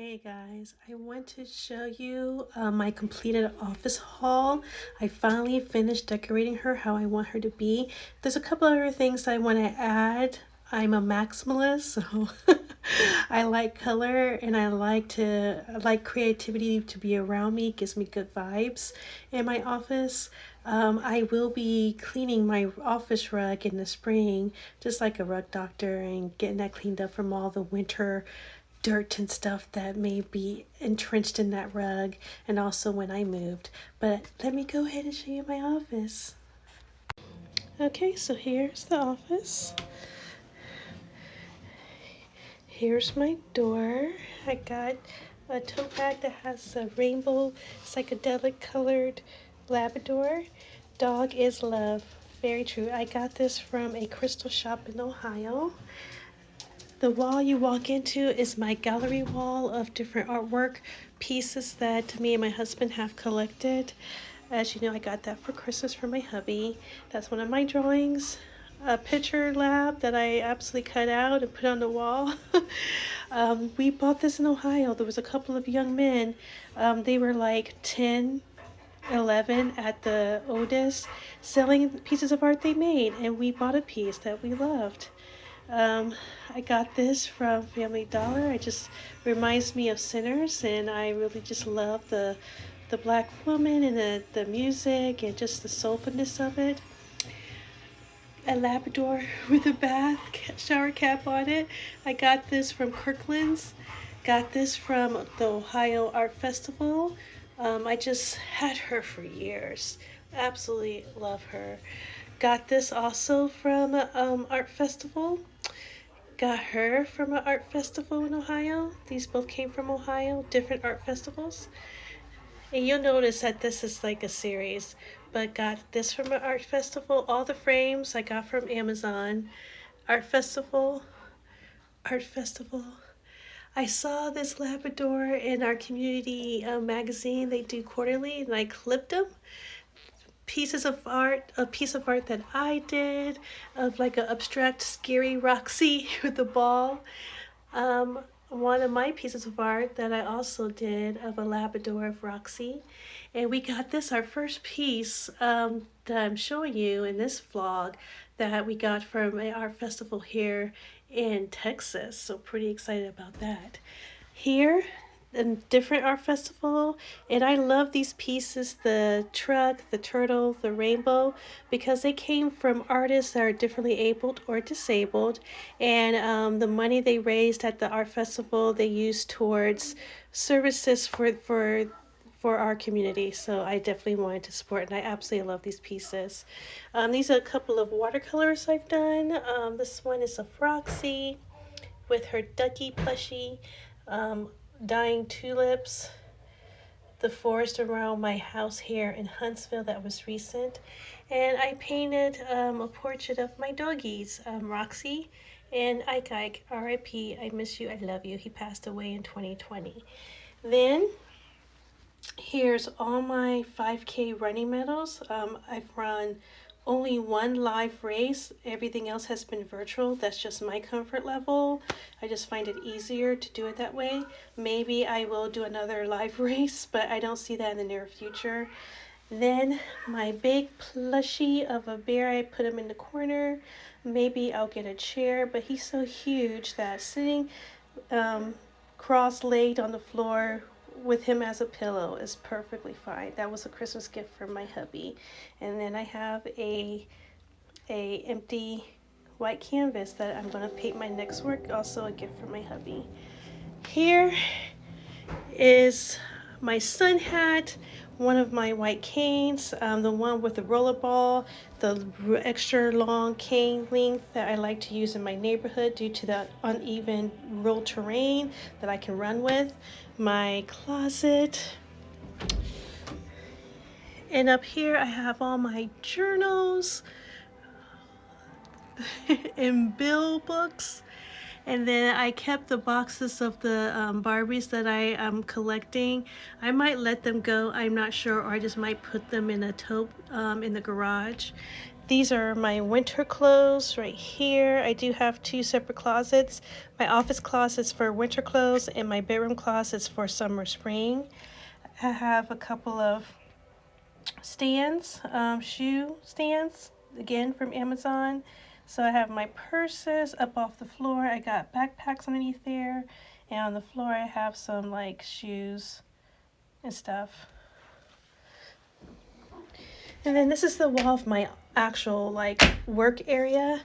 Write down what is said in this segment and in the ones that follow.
Hey guys, I want to show you my completed office haul. I finally finished decorating her how I want her to be. There's a couple other things I want to add. I'm a maximalist, so I like color and I like creativity to be around me. It gives me good vibes in my office. I will be cleaning my office rug in the spring, just like a rug doctor, and getting that cleaned up from all the winter dirt and stuff that may be entrenched in that rug, and also when I moved. But let me go ahead and show you my office. Okay, so here's the office. Here's my door. I got a tote bag that has a rainbow psychedelic colored Labrador. Dog is love. Very true. I got this from a crystal shop in Ohio. The wall you walk into is my gallery wall of different artwork pieces that me and my husband have collected. As you know, I got that for Christmas from my hubby. That's one of my drawings. A picture lab that I absolutely cut out and put on the wall. We bought this in Ohio. There was a couple of young men. They were like 10, 11 at the oldest, selling pieces of art they made, and we bought a piece that we loved. I got this from Family Dollar. It just reminds me of Sinners, and I really just love the black woman and the music and just the soulfulness of it. A Labrador with a shower cap on it. I got this from Kirkland's. Got this from the Ohio Art Festival. I just had her for years. Absolutely love her. Got this also from Art Festival. Got her from an art festival in Ohio. These both came from Ohio, different art festivals. And you'll notice that this is like a series, but got this from an art festival. All the frames I got from Amazon. Art festival, art festival. I saw this Labrador in our community magazine they do quarterly, and I clipped them. Pieces of art, a piece of art that I did of like an abstract scary Roxy with the ball. One of my pieces of art that I also did of a Labrador of Roxy. And we got this, our first piece that I'm showing you in this vlog that we got from an art festival here in Texas. So pretty excited about that. Here, a different art festival, and I love these pieces, the truck, the turtle, the rainbow, because they came from artists that are differently abled or disabled, and the money they raised at the art festival they used towards services for our community. So I definitely wanted to support, and I absolutely love these pieces. These are a couple of watercolors I've done. This one is of Roxy with her ducky plushie. Dying tulips, the forest around my house here in Huntsville that was recent, and I painted a portrait of my doggies, Roxy and Ike. R.I.P. I miss you, I love you. He passed away in 2020. Then here's all my 5K running medals. I've run only one live race. Everything else has been virtual. That's just my comfort level. I just find it easier to do it that way. Maybe I will do another live race, but I don't see that in the near future. Then my big plushie of a bear, I put him in the corner. Maybe I'll get a chair, but he's so huge that sitting cross-legged on the floor with him as a pillow is perfectly fine. That was a Christmas gift from my hubby. And then I have a empty white canvas that I'm going to paint my next work, also a gift from my hubby. Here is my sun hat, one of my white canes, the one with the rollerball, the extra long cane length that I like to use in my neighborhood due to the uneven rural terrain that I can run with. My closet. And up here I have all my journals and bill books. And then I kept the boxes of the Barbies that I am collecting. I might let them go, I'm not sure, or I just might put them in a tote in the garage. These are my winter clothes right here. I do have two separate closets. My office closet's for winter clothes and my bedroom closet's for summer, spring. I have a couple of stands, shoe stands, again from Amazon. So I have my purses up off the floor. I got backpacks underneath there. And on the floor I have some like shoes and stuff. And then this is the wall of my actual like work area.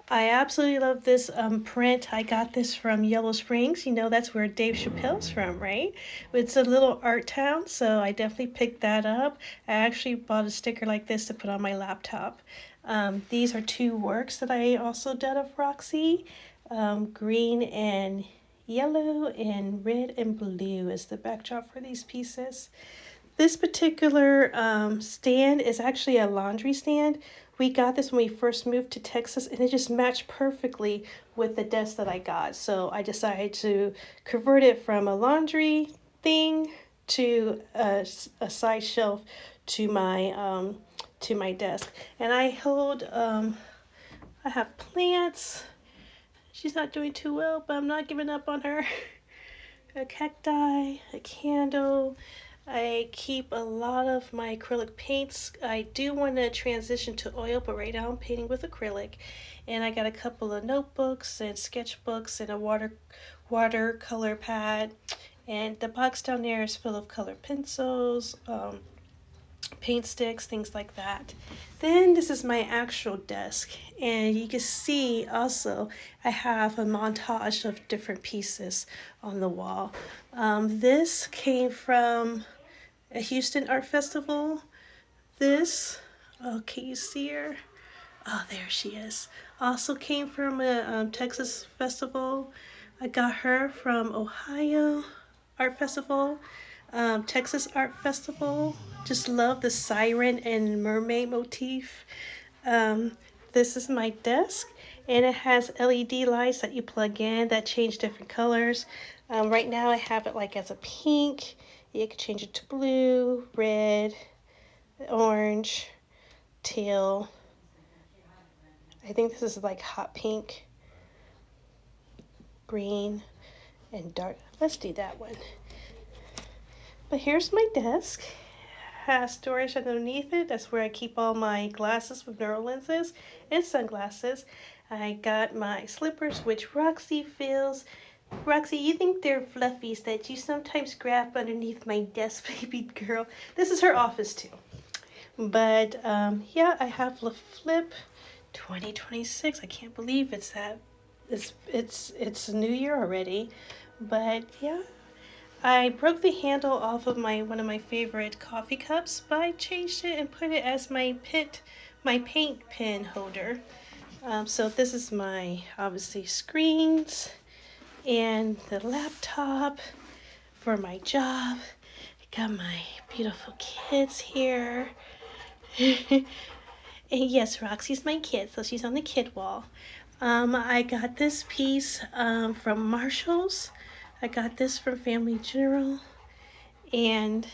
I absolutely love this print. I got this from Yellow Springs. You know, that's where Dave Chappelle's from, right? It's a little art town, so I definitely picked that up. I actually bought a sticker like this to put on my laptop. These are two works that I also did of Roxy. Green and yellow and red and blue is the backdrop for these pieces. This particular stand is actually a laundry stand. We got this when we first moved to Texas, and it just matched perfectly with the desk that I got. So I decided to convert it from a laundry thing to a side shelf to my desk. And I hold I have plants. She's not doing too well, but I'm not giving up on her. A cacti, a candle. I keep a lot of my acrylic paints. I do want to transition to oil, but right now I'm painting with acrylic. And I got a couple of notebooks and sketchbooks and a watercolor pad. And the box down there is full of colored pencils, paint sticks, things like that. Then this is my actual desk, and you can see also I have a montage of different pieces on the wall. This came from a Houston Art Festival. This, oh, can you see her? Oh, there she is. Also came from a Texas festival. I got her from Ohio Art Festival, Texas Art Festival. Just love the siren and mermaid motif. This is my desk, and it has LED lights that you plug in that change different colors. Right now I have it like as a pink. You can change it to blue, red, orange, teal. I think this is like hot pink, green, and dark. Let's do that one. But here's my desk. Has storage underneath it. That's where I keep all my glasses with neural lenses and sunglasses. I got my slippers, which Roxy feels. Roxy, you think they're fluffies that you sometimes grab underneath my desk, baby girl. This is her office too. But yeah, I have La Flip 2026. I can't believe it's that. It's a new year already. But yeah, I broke the handle off of one of my favorite coffee cups, but I changed it and put it as my paint pen holder. So this is my obviously screens and the laptop for my job. I got my beautiful kids here. And yes, Roxy's my kid, so she's on the kid wall. I got this piece from Marshall's. I got this from Family General, and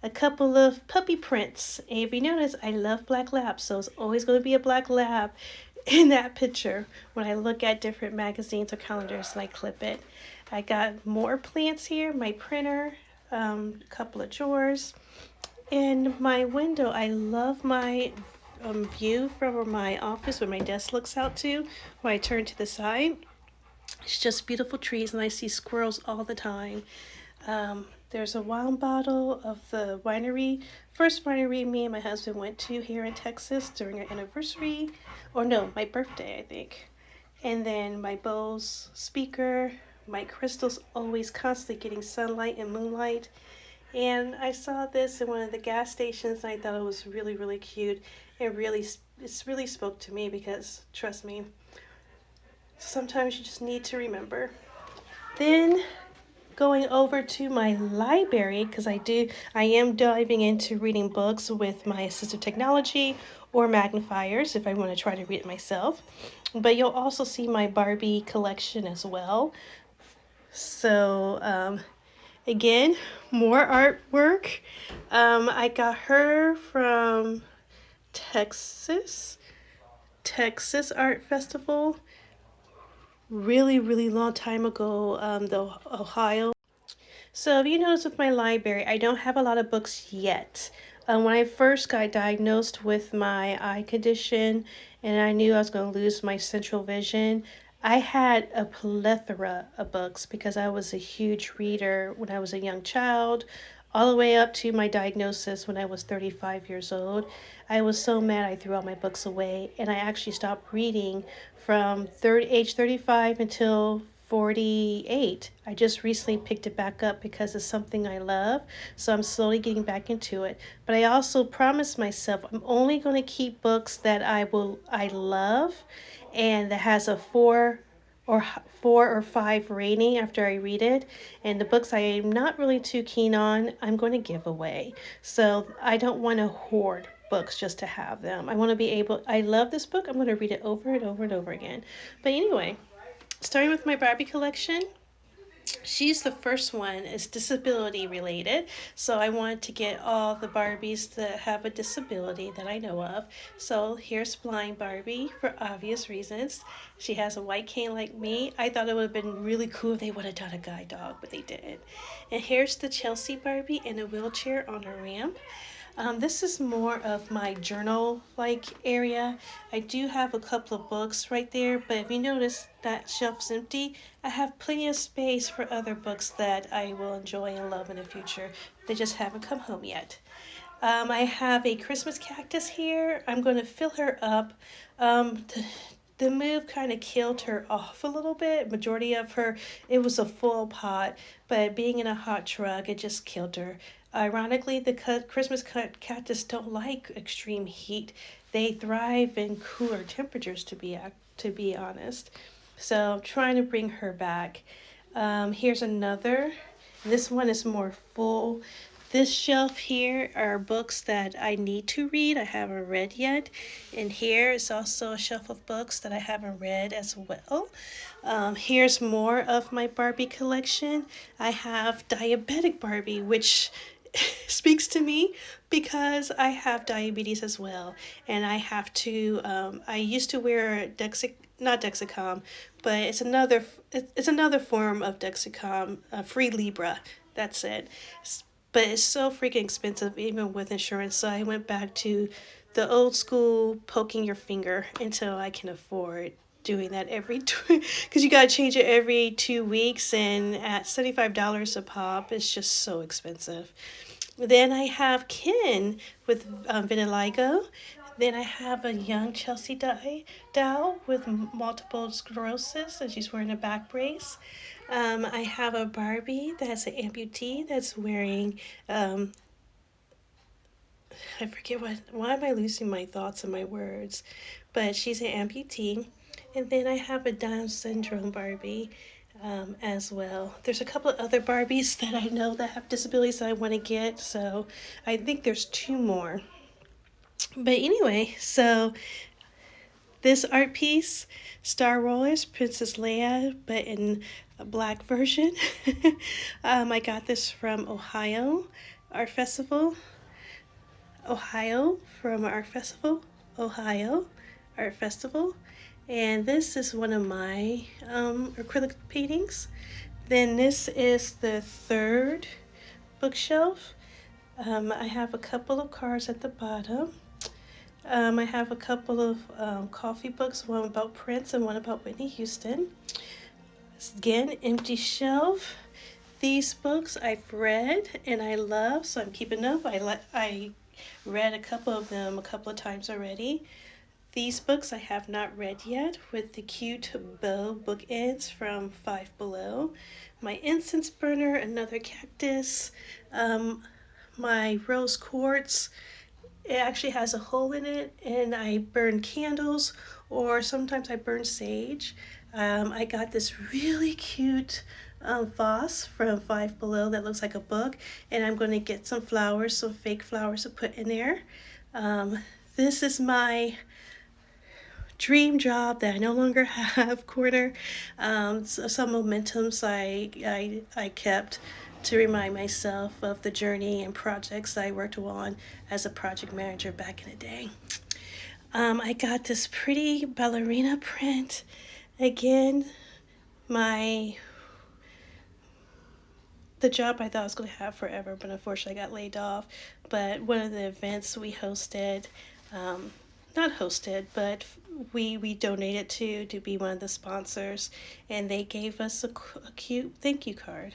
a couple of puppy prints. And if you notice, I love black labs, so it's always going to be a black lab in that picture when I look at different magazines or calendars and I clip it. I got more plants here, my printer, a couple of drawers, and my window. I love my view from my office where my desk looks out to when I turn to the side. It's just beautiful trees, and I see squirrels all the time. There's a wine bottle of the first winery me and my husband went to here in Texas during our anniversary, or no, my birthday, I think. And then my Bose speaker, my crystals always constantly getting sunlight and moonlight. And I saw this in one of the gas stations, and I thought it was really, really cute. It's really spoke to me because, trust me, sometimes you just need to remember. Then going over to my library, because I am diving into reading books with my assistive technology or magnifiers if I want to try to read it myself. But you'll also see my Barbie collection as well. So again, more artwork. I got her from Texas, Texas Art Festival. Really, really long time ago, the Ohio. So if you notice with my library, I don't have a lot of books yet. When I first got diagnosed with my eye condition and I knew I was going to lose my central vision, I had a plethora of books because I was a huge reader when I was a young child, all the way up to my diagnosis when I was 35 years old. I was so mad I threw all my books away, and I actually stopped reading from age 35 until 48. I just recently picked it back up because it's something I love, so I'm slowly getting back into it. But I also promised myself I'm only going to keep books that I love and that has a or 4 or 5 rating after I read it. And the books I am not really too keen on, I'm going to give away. So I don't want to hoard books just to have them. I want to be able, I love this book, I'm going to read it over and over and over again. But anyway, starting with my Barbie collection, she's the first one. Is disability related, so I wanted to get all the Barbies that have a disability that I know of. So here's Blind Barbie for obvious reasons. She has a white cane like me. I thought it would have been really cool if they would have done a guide dog, but they didn't. And here's the Chelsea Barbie in a wheelchair on a ramp. This is more of my journal like area. I do have a couple of books right there, but if you notice that shelf's empty, I have plenty of space for other books that I will enjoy and love in the future. They just haven't come home yet. I have a Christmas cactus here. I'm going to fill her up. The move kind of killed her off a little bit. Majority of her, it was a full pot, but being in a hot truck, it just killed her. Ironically, the Christmas cactus don't like extreme heat. They thrive in cooler temperatures, to be honest. So I'm trying to bring her back. Here's another. This one is more full. This shelf here are books that I need to read, I haven't read yet. And here is also a shelf of books that I haven't read as well. Here's more of my Barbie collection. I have Diabetic Barbie, which speaks to me because I have diabetes as well. And I have to, I used to wear not Dexicom, but it's another form of Dexicom, Free Libra. That's it. But it's so freaking expensive even with insurance, so I went back to the old school poking your finger until I can afford doing that every because you gotta change it every 2 weeks, and at $75 a pop, it's just so expensive. Then I have Ken with vitiligo. Then I have a young Chelsea doll with multiple sclerosis, and she's wearing a back brace. I have a Barbie that's an amputee that's wearing, I forget why am I losing my thoughts and my words? But she's an amputee. And then I have a Down syndrome Barbie as well. There's a couple of other Barbies that I know that have disabilities that I want to get, so I think there's 2 more. But anyway, so this art piece, Star Wars, Princess Leia, but in a black version. I got this from Art Festival. Ohio Art Festival. And this is one of my acrylic paintings. Then this is the third bookshelf. I have a couple of cards at the bottom. I have a couple of coffee books, one about Prince and one about Whitney Houston. Again, empty shelf. These books I've read and I love, so I'm keeping them. I read a couple of them a couple of times already. These books I have not read yet, with the cute bow bookends from Five Below. My incense burner, another cactus. My rose quartz, it actually has a hole in it, and I burn candles, or sometimes I burn sage. I got this really cute vase from Five Below that looks like a book, and I'm going to get some flowers, some fake flowers to put in there. This is my dream job that I no longer have corner. So some momentums I kept to remind myself of the journey and projects I worked on as a project manager back in the day. I got this pretty ballerina print. Again, the job I thought I was going to have forever, but unfortunately I got laid off. But one of the events we hosted, um, not hosted, but we donated to be one of the sponsors, and they gave us a cute thank you card.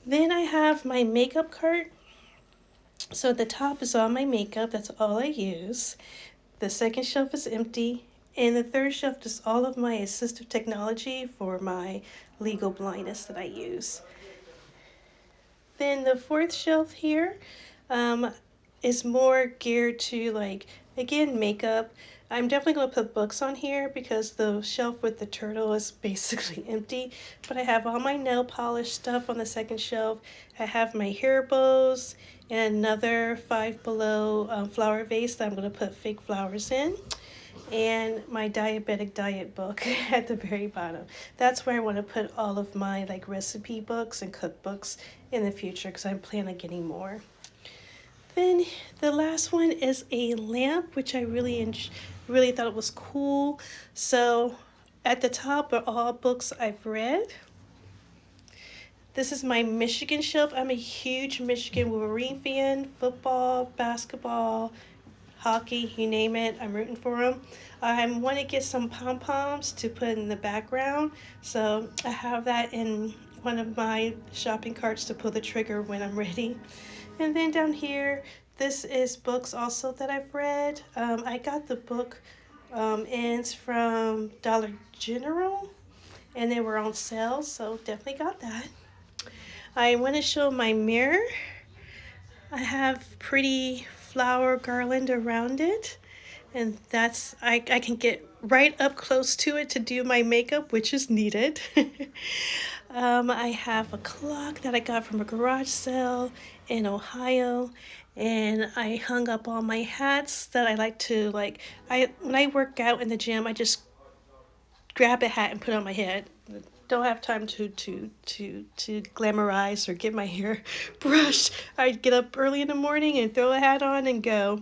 Then I have my makeup cart. So the top is all my makeup. That's all I use. The second shelf is empty. And the third shelf is all of my assistive technology for my legal blindness that I use. Then the fourth shelf here is more geared to, like, again, makeup. I'm definitely going to put books on here because the shelf with the turtle is basically empty. But I have all my nail polish stuff on the second shelf. I have my hair bows and another Five Below flower vase that I'm going to put fake flowers in. And my diabetic diet book at the very bottom. That's where I want to put all of my like recipe books and cookbooks in the future because I plan on getting more. Then the last one is a lamp, which I really thought it was cool. So at the top are all books I've read. This is my Michigan shelf. I'm a huge Michigan Wolverine fan. Football, basketball, hockey, you name it, I'm rooting for them. I want to get some pom-poms to put in the background, so I have that in one of my shopping carts to pull the trigger when I'm ready. And then down here, this is books also that I've read. I got the book ends from Dollar General, and they were on sale, so definitely got that. I want to show my mirror. I have pretty flower garland around it, and that's I can get right up close to it to do my makeup, which is needed. I have a clock that I got from a garage sale in Ohio, and I hung up all my hats that I like to when I work out in the gym, I just grab a hat and put on my head. Don't have time to glamorize or get my hair brushed. I get up early in the morning and throw a hat on and go.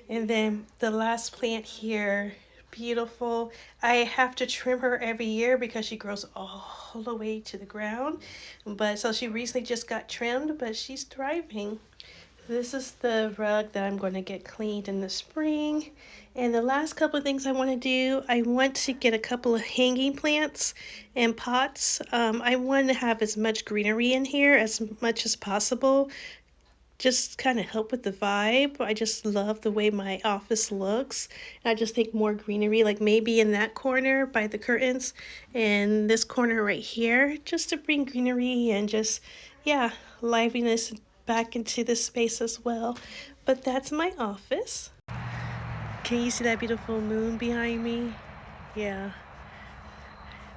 And then the last plant here, beautiful. I have to trim her every year because she grows all the way to the ground. But so she recently just got trimmed, but she's thriving. This is the rug that I'm going to get cleaned in the spring. And the last couple of things I want to do, I want to get a couple of hanging plants and pots. I want to have as much greenery in here as much as possible. Just kind of help with the vibe. I just love the way my office looks. I just think more greenery, like maybe in that corner by the curtains and this corner right here, just to bring greenery and just, yeah, liveliness back into this space as well. But that's my office. Can you see that beautiful moon behind me? Yeah.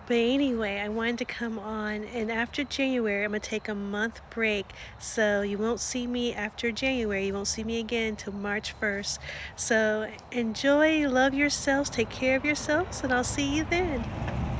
But anyway, I wanted to come on, and after January, I'm going to take a month break. So you won't see me after January. You won't see me again until March 1st. So enjoy, love yourselves, take care of yourselves, and I'll see you then.